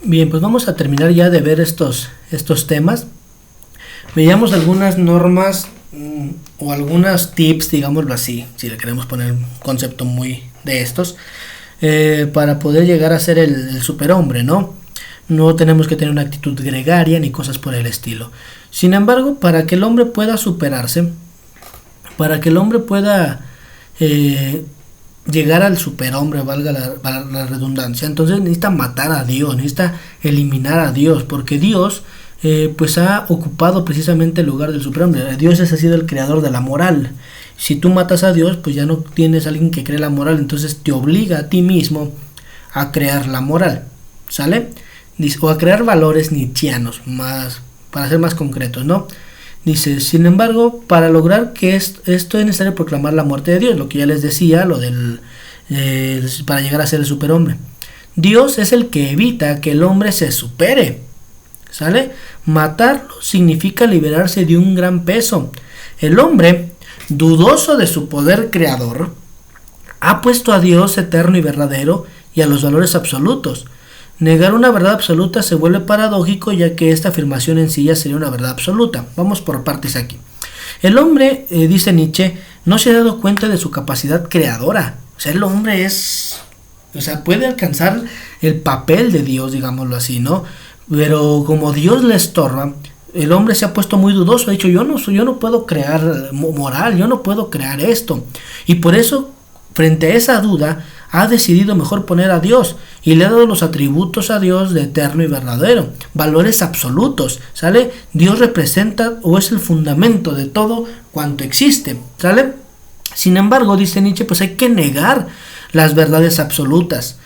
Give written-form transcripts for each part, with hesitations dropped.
Bien, pues vamos a terminar ya de ver estos temas. Veíamos algunas normas o algunos tips, digámoslo así, si le queremos poner un concepto muy de estos, para poder llegar a ser el superhombre, ¿no? No tenemos que tener una actitud gregaria ni cosas por el estilo. Sin embargo, para que el hombre pueda superarse, para que el hombre pueda llegar al superhombre, valga la redundancia, entonces necesita matar a Dios, necesita eliminar a Dios, porque Dios pues ha ocupado precisamente el lugar del superhombre. Dios ha sido el creador de la moral. Si tú matas a Dios, pues ya no tienes a alguien que cree la moral, entonces te obliga a ti mismo a crear la moral, ¿sale? O a crear valores nietzscheanos, más, para ser más concretos, ¿no? Dice, sin embargo, para lograr que esto es necesario proclamar la muerte de Dios, lo que ya les decía, lo del para llegar a ser el superhombre. Dios es el que evita que el hombre se supere, ¿sale? Matarlo significa liberarse de un gran peso. El hombre, dudoso de su poder creador, ha puesto a Dios eterno y verdadero y a los valores absolutos. Negar una verdad absoluta se vuelve paradójico, ya que esta afirmación en sí ya sería una verdad absoluta. Vamos por partes aquí. El hombre, dice Nietzsche, no se ha dado cuenta de su capacidad creadora. O sea, el hombre puede alcanzar el papel de Dios, digámoslo así, ¿no? Pero como Dios le estorba, el hombre se ha puesto muy dudoso. Ha dicho, yo no puedo crear moral, yo no puedo crear esto. Y por eso, frente a esa duda, ha decidido mejor poner a Dios y le ha dado los atributos a Dios de eterno y verdadero, valores absolutos, ¿sale? Dios representa o es el fundamento de todo cuanto existe, ¿sale? Sin embargo, dice Nietzsche, pues hay que negar las verdades absolutas,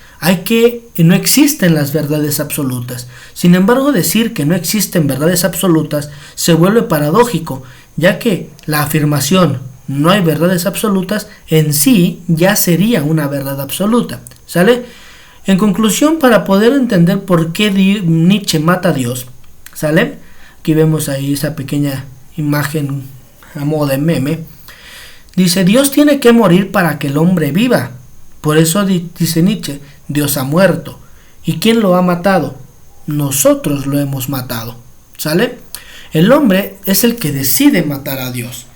no existen las verdades absolutas. Sin embargo, decir que no existen verdades absolutas se vuelve paradójico, ya que la afirmación no hay verdades absolutas en sí ya sería una verdad absoluta, ¿sale? En conclusión, para poder entender por qué Nietzsche mata a Dios, ¿sale? Aquí vemos ahí esa pequeña imagen a modo de meme. Dice, Dios tiene que morir para que el hombre viva. Por eso dice Nietzsche, Dios ha muerto. ¿Y quién lo ha matado? Nosotros lo hemos matado, ¿sale? El hombre es el que decide matar a Dios.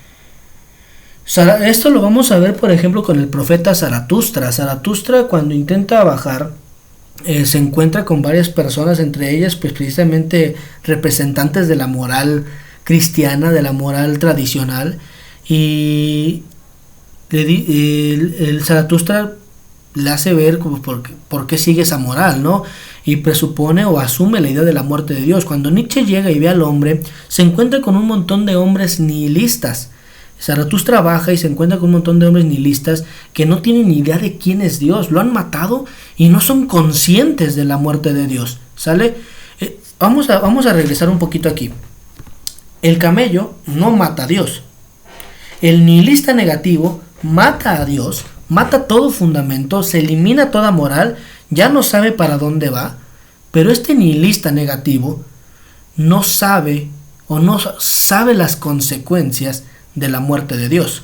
Esto lo vamos a ver, por ejemplo, con el profeta Zaratustra. Zaratustra, cuando intenta bajar, se encuentra con varias personas, entre ellas, pues precisamente representantes de la moral cristiana, de la moral tradicional, y el Zaratustra le hace ver como por qué sigue esa moral, ¿no? Y presupone o asume la idea de la muerte de Dios. Cuando Nietzsche llega y ve al hombre, se encuentra con un montón de hombres nihilistas. Zaratustra baja y se encuentra con un montón de hombres nihilistas que no tienen ni idea de quién es Dios, lo han matado y no son conscientes de la muerte de Dios, ¿sale? Vamos a regresar un poquito aquí. El camello no mata a Dios. El nihilista negativo mata a Dios, mata todo fundamento, se elimina toda moral, ya no sabe para dónde va, pero este nihilista negativo no sabe las consecuencias de la muerte de Dios,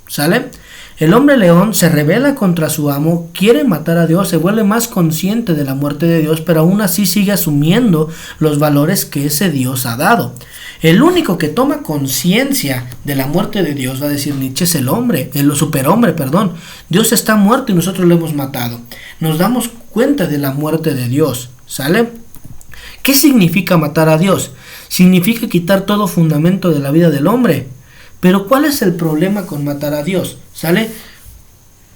¿sale? El hombre león se rebela contra su amo, quiere matar a Dios, se vuelve más consciente de la muerte de Dios, pero aún así sigue asumiendo los valores que ese Dios ha dado. El único que toma conciencia de la muerte de Dios, va a decir Nietzsche, es el superhombre, perdón. Dios está muerto y nosotros lo hemos matado. Nos damos cuenta de la muerte de Dios, ¿sale? ¿Qué significa matar a Dios? Significa quitar todo fundamento de la vida del hombre. Pero ¿cuál es el problema con matar a Dios? ¿Sale?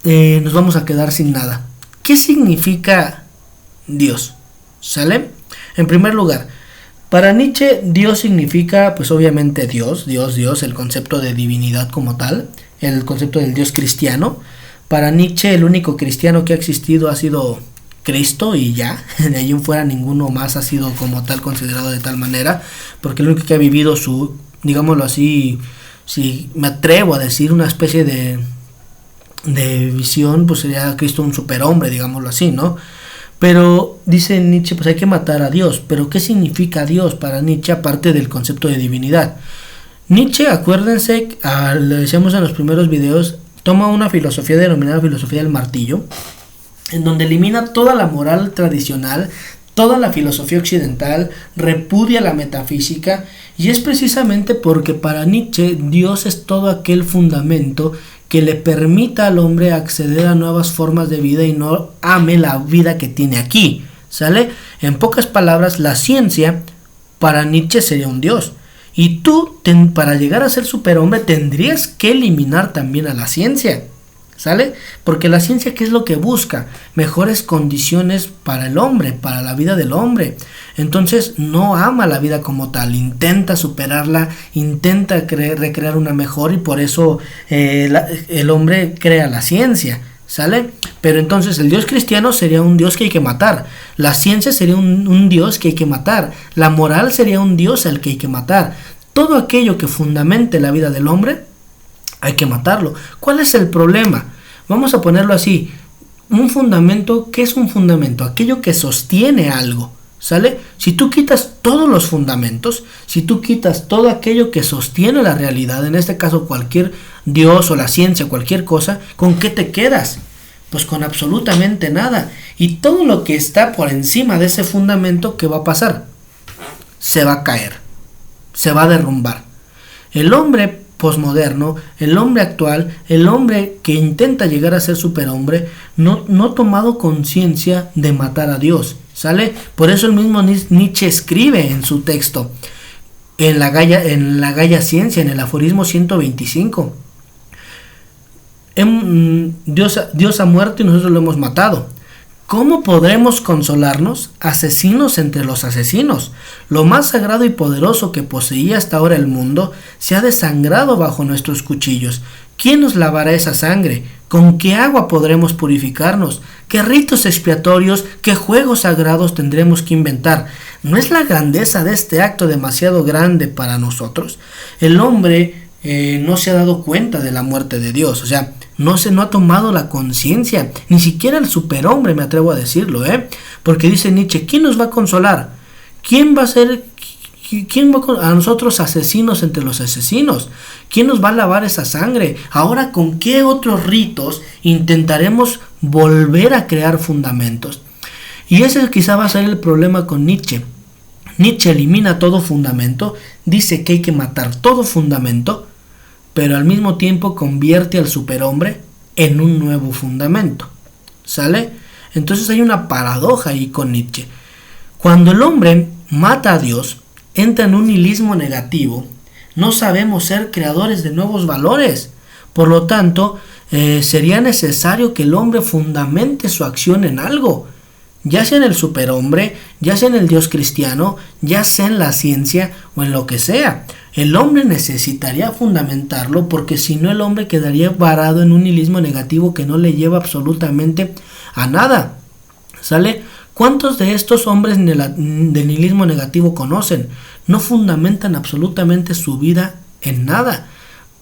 Nos vamos a quedar sin nada. ¿Qué significa Dios? ¿Sale? En primer lugar, para Nietzsche, Dios significa, pues obviamente Dios, el concepto de divinidad como tal, el concepto del Dios cristiano. Para Nietzsche, el único cristiano que ha existido ha sido Cristo y ya, de ahí en fuera ninguno más ha sido como tal considerado de tal manera, porque el único que ha vivido digámoslo así, si me atrevo a decir una especie de visión, pues sería Cristo un superhombre, digámoslo así, ¿no? Pero dice Nietzsche, pues hay que matar a Dios. Pero ¿qué significa Dios para Nietzsche aparte del concepto de divinidad? Nietzsche, acuérdense, lo decíamos en los primeros videos, toma una filosofía denominada filosofía del martillo, en donde elimina toda la moral tradicional, Toda la filosofía occidental repudia la metafísica, y es precisamente porque para Nietzsche Dios es todo aquel fundamento que le permita al hombre acceder a nuevas formas de vida y no ame la vida que tiene aquí, ¿sale? En pocas palabras, la ciencia para Nietzsche sería un Dios, y tú para llegar a ser superhombre tendrías que eliminar también a la ciencia, ¿sale? Porque la ciencia, ¿qué es lo que busca? Mejores condiciones para el hombre, para la vida del hombre. Entonces no ama la vida como tal, intenta superarla, intenta recrear una mejor, y por eso el hombre crea la ciencia, ¿sale? Pero entonces el Dios cristiano sería un Dios que hay que matar, la ciencia sería un Dios que hay que matar, la moral sería un Dios al que hay que matar. Todo aquello que fundamente la vida del hombre hay que matarlo. ¿Cuál es el problema? Vamos a ponerlo así. Un fundamento, ¿qué es un fundamento? Aquello que sostiene algo, ¿sale? Si tú quitas todos los fundamentos, si tú quitas todo aquello que sostiene la realidad, en este caso cualquier Dios o la ciencia, cualquier cosa, ¿con qué te quedas? Pues con absolutamente nada. Y todo lo que está por encima de ese fundamento, ¿qué va a pasar? Se va a caer, se va a derrumbar. El hombre posmoderno, el hombre actual, el hombre que intenta llegar a ser superhombre, no ha tomado conciencia de matar a Dios, ¿sale? Por eso el mismo Nietzsche escribe en su texto, en la Gaia Ciencia, en el aforismo 125, Dios ha muerto y nosotros lo hemos matado. ¿Cómo podremos consolarnos, asesinos entre los asesinos? Lo más sagrado y poderoso que poseía hasta ahora el mundo se ha desangrado bajo nuestros cuchillos. ¿Quién nos lavará esa sangre? ¿Con qué agua podremos purificarnos? ¿Qué ritos expiatorios, qué juegos sagrados tendremos que inventar? ¿No es la grandeza de este acto demasiado grande para nosotros? El hombre no se ha dado cuenta de la muerte de Dios, o sea, no ha tomado la conciencia, ni siquiera el superhombre, me atrevo a decirlo, porque dice Nietzsche, ¿quién nos va a consolar? ¿Quién va a ser, a nosotros asesinos entre los asesinos? ¿Quién nos va a lavar esa sangre? Ahora, ¿con qué otros ritos intentaremos volver a crear fundamentos? Y ese quizá va a ser el problema con Nietzsche. Nietzsche elimina todo fundamento, dice que hay que matar todo fundamento, pero al mismo tiempo convierte al superhombre en un nuevo fundamento, ¿sale? Entonces hay una paradoja ahí con Nietzsche. Cuando el hombre mata a Dios, entra en un nihilismo negativo, no sabemos ser creadores de nuevos valores, por lo tanto, sería necesario que el hombre fundamente su acción en algo, ya sea en el superhombre, ya sea en el Dios cristiano, ya sea en la ciencia o en lo que sea. El hombre necesitaría fundamentarlo, porque si no el hombre quedaría varado en un nihilismo negativo que no le lleva absolutamente a nada, ¿sale? ¿Cuántos de estos hombres del nihilismo negativo conocen? No fundamentan absolutamente su vida en nada.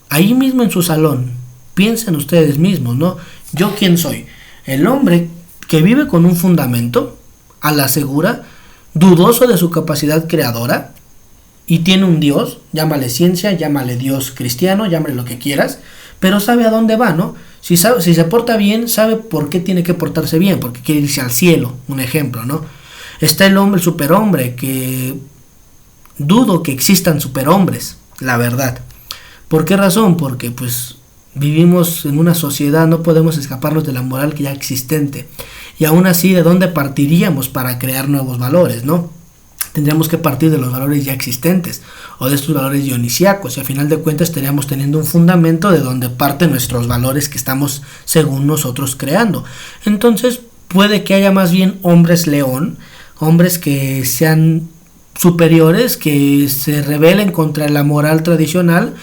Ahí mismo en su salón, piensen ustedes mismos, ¿no? ¿Yo quién soy? El hombre que vive con un fundamento, a la segura, dudoso de su capacidad creadora, y tiene un Dios, llámale ciencia, llámale Dios cristiano, llámale lo que quieras, pero sabe a dónde va, ¿no? Si se porta bien, sabe por qué tiene que portarse bien, porque quiere irse al cielo, un ejemplo, ¿no? Está el hombre, el superhombre, que dudo que existan superhombres, la verdad. ¿Por qué razón? Porque pues vivimos en una sociedad, no podemos escaparnos de la moral que ya existente, y aún así, ¿de dónde partiríamos para crear nuevos valores, no? Tendríamos que partir de los valores ya existentes, o de estos valores dionisíacos, y a final de cuentas estaríamos teniendo un fundamento de donde parten nuestros valores que estamos según nosotros creando. Entonces puede que haya más bien hombres león, hombres que sean superiores, que se rebelen contra la moral tradicional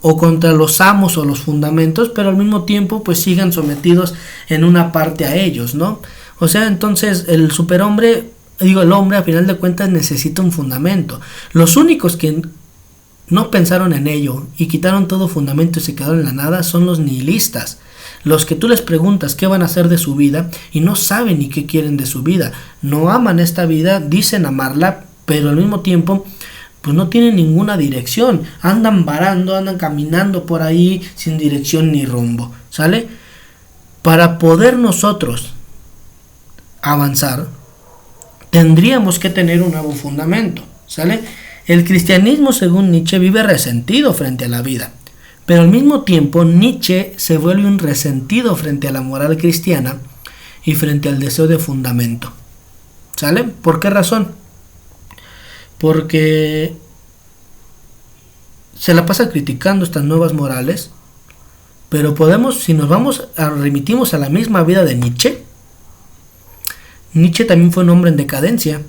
o contra los amos o los fundamentos, pero al mismo tiempo pues sigan sometidos en una parte a ellos, ¿no? O sea, entonces el superhombre, el hombre a final de cuentas necesita un fundamento. Los únicos que no pensaron en ello y quitaron todo fundamento y se quedaron en la nada son los nihilistas. Los que tú les preguntas qué van a hacer de su vida y no saben ni qué quieren de su vida. No aman esta vida, dicen amarla, pero al mismo tiempo pues no tienen ninguna dirección. Andan varando, andan caminando por ahí sin dirección ni rumbo, ¿sale? Para poder nosotros avanzar, tendríamos que tener un nuevo fundamento, ¿sale? El cristianismo, según Nietzsche, vive resentido frente a la vida, pero al mismo tiempo Nietzsche se vuelve un resentido frente a la moral cristiana y frente al deseo de fundamento, ¿sale? ¿Por qué razón? Porque se la pasa criticando estas nuevas morales, pero podemos, si nos remitimos a la misma vida de Nietzsche, Nietzsche también fue un hombre en decadencia.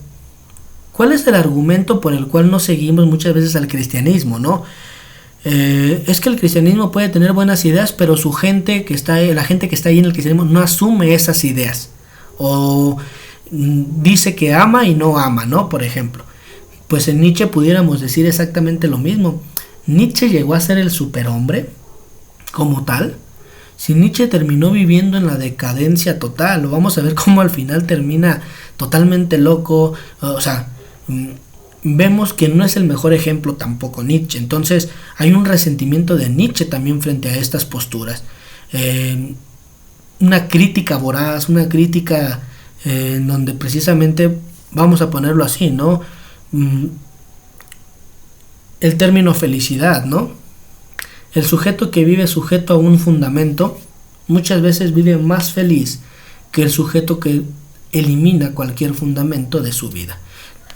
¿Cuál es el argumento por el cual no seguimos muchas veces al cristianismo, no? Es que el cristianismo puede tener buenas ideas, pero la gente que está ahí en el cristianismo no asume esas ideas, o dice que ama y no ama, ¿no? Por ejemplo, pues en Nietzsche pudiéramos decir exactamente lo mismo. Nietzsche llegó a ser el superhombre como tal. Si Nietzsche terminó viviendo en la decadencia total, lo vamos a ver cómo al final termina totalmente loco, o sea, vemos que no es el mejor ejemplo tampoco Nietzsche. Entonces hay un resentimiento de Nietzsche también frente a estas posturas, una crítica voraz, una crítica en donde precisamente, vamos a ponerlo así, ¿no? El término felicidad, ¿no? El sujeto que vive sujeto a un fundamento muchas veces vive más feliz que el sujeto que elimina cualquier fundamento de su vida.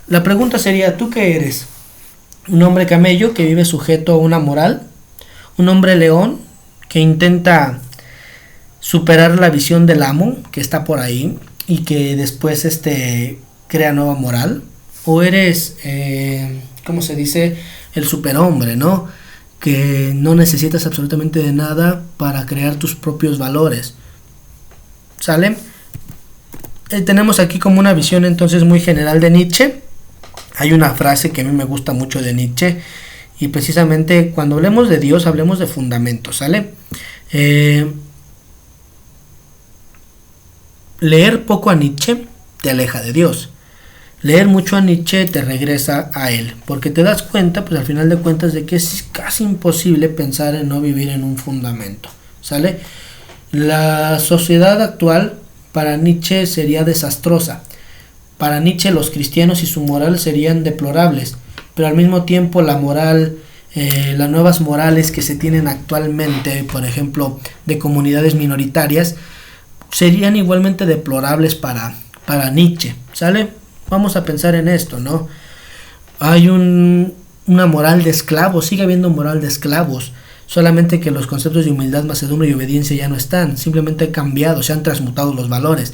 La pregunta sería, ¿tú qué eres? ¿Un hombre camello que vive sujeto a una moral? ¿Un hombre león que intenta superar la visión del amo que está por ahí y que después crea nueva moral? ¿O eres, ¿cómo se dice? El superhombre, ¿no? Que no necesitas absolutamente de nada para crear tus propios valores, ¿sale? Tenemos aquí como una visión entonces muy general de Nietzsche. Hay una frase que a mí me gusta mucho de Nietzsche, y precisamente cuando hablemos de Dios hablemos de fundamentos, ¿sale? Leer poco a Nietzsche te aleja de Dios. Leer mucho a Nietzsche te regresa a él, porque te das cuenta, pues al final de cuentas, de que es casi imposible pensar en no vivir en un fundamento, ¿sale? La sociedad actual para Nietzsche sería desastrosa. Para Nietzsche los cristianos y su moral serían deplorables, pero al mismo tiempo la moral, las nuevas morales que se tienen actualmente, por ejemplo, de comunidades minoritarias, serían igualmente deplorables para Nietzsche, ¿sale? Vamos a pensar en esto, ¿no? Hay una moral de esclavos, sigue habiendo moral de esclavos, solamente que los conceptos de humildad, mansedumbre y obediencia ya no están, simplemente han cambiado, se han transmutado los valores.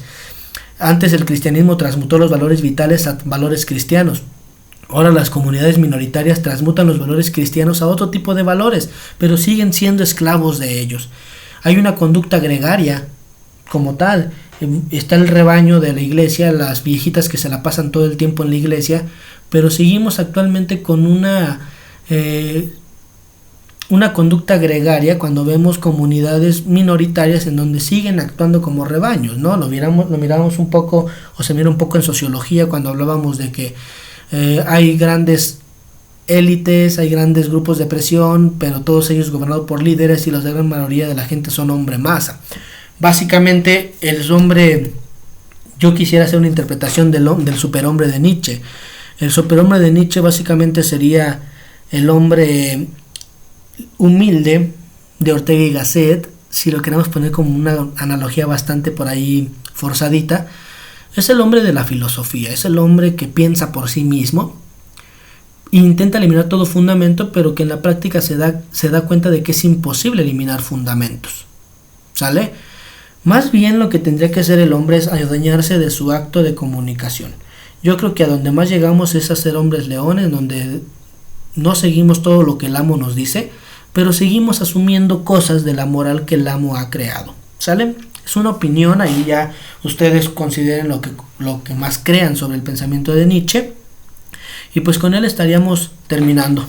Antes el cristianismo transmutó los valores vitales a valores cristianos. Ahora las comunidades minoritarias transmutan los valores cristianos a otro tipo de valores, pero siguen siendo esclavos de ellos. Hay una conducta gregaria como tal. Está el rebaño de la iglesia, las viejitas que se la pasan todo el tiempo en la iglesia, pero seguimos actualmente con una conducta gregaria cuando vemos comunidades minoritarias en donde siguen actuando como rebaños, ¿no? Lo miramos un poco, o se mira un poco en sociología cuando hablábamos de que hay grandes élites, hay grandes grupos de presión, pero todos ellos gobernados por líderes, y la gran mayoría de la gente son hombre masa. Básicamente yo quisiera hacer una interpretación del superhombre de Nietzsche. El superhombre de Nietzsche básicamente sería el hombre humilde de Ortega y Gasset, si lo queremos poner como una analogía bastante por ahí forzadita. Es el hombre de la filosofía, es el hombre que piensa por sí mismo e intenta eliminar todo fundamento, pero que en la práctica se da cuenta de que es imposible eliminar fundamentos, ¿sale? Más bien lo que tendría que hacer el hombre es adueñarse de su acto de comunicación. Yo creo que a donde más llegamos es a ser hombres leones, donde no seguimos todo lo que el amo nos dice, pero seguimos asumiendo cosas de la moral que el amo ha creado, ¿sale? Es una opinión, ahí ya ustedes consideren lo que más crean sobre el pensamiento de Nietzsche, y pues con él estaríamos terminando.